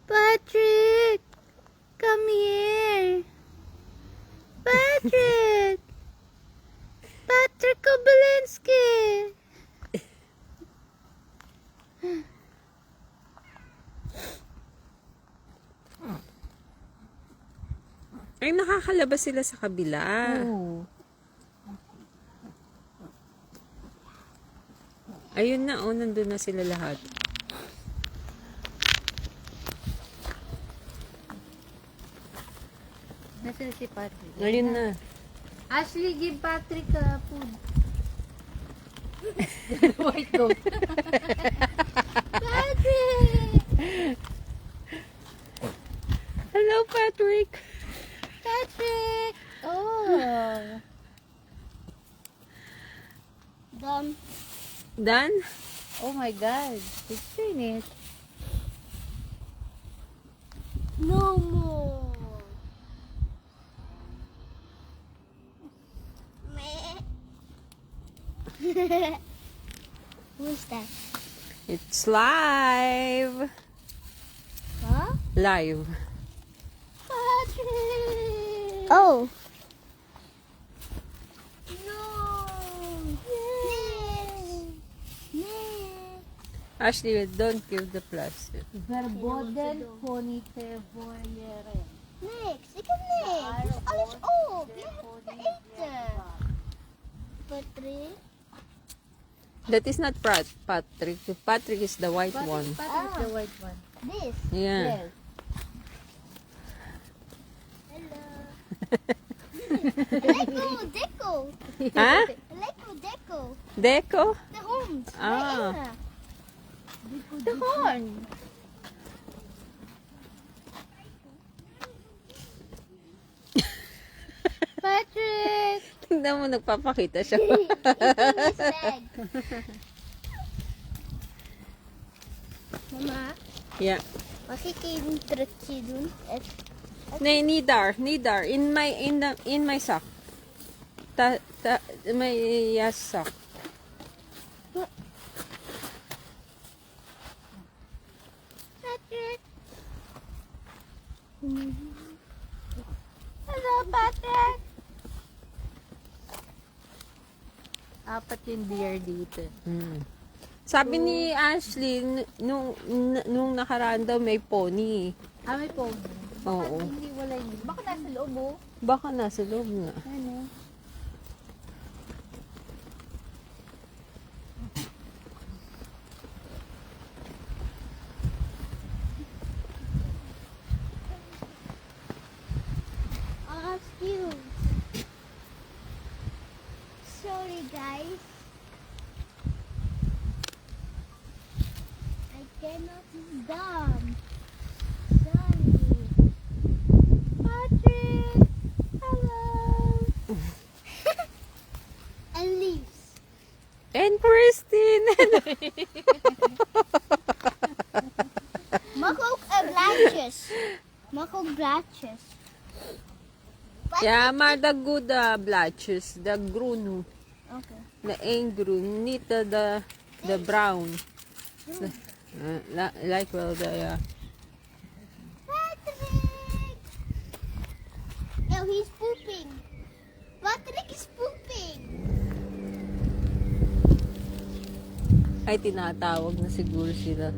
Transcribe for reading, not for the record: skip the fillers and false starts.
Patrick! Come here! Patrick! Patrick Kobylinski! Ay, nakakalabas sila sa kabila. Oh. Ayun na, oh, nandun na sila lahat. Nasaan si Patrick? Ayun na. Ashley, give Patrick food. White goat. Patrick! Hello, Patrick. Patrick! Oh! Done. Dan? Oh my God. It's finished. No more. Who's that? It's live. Huh? Live. Patrick! Oh. No. Ashley, don't give the plastic. Verboden ponytevoyeren. Niks, ik heb niks. Dus alles op. Je hebt te eten. Patrick. That is not Patrick. Patrick is the white one. Patrick is the white one. This. Yeah. Yes. Hello. Lego, Deco. Huh? Lego, Deco. Deco? De hond. Ah. Ena. The horn. Patrick! Tingnan mo, nagpapakita siya. His leg. Mama, Yeah. mag ik een trucje doen? Nee, Nidar. In my sock. My yes sock. Patrick. Hello, Patrick. Apat yung deer dito. Hmm. Sabi ni Ashley, nung nakaraan daw may pony. Ah, may phone. Oo. Hindi, wala yun. Baka nasa loob, oh. Baka nasa loob nga. Ano? Excuse. Sorry, guys. I cannot dump. Sorry. Patrick. Hello. And leaves. And Christine! Mag ook blaadjes. Mag ook blaadjes. Ja, maar de goede blaadjes, de groene. Okay. De één groen, niet de brown. Lijkt wel de, ja. Patrick! Oh, he's pooping. Patrick is pooping. Ay, tinatawag na siguro sila.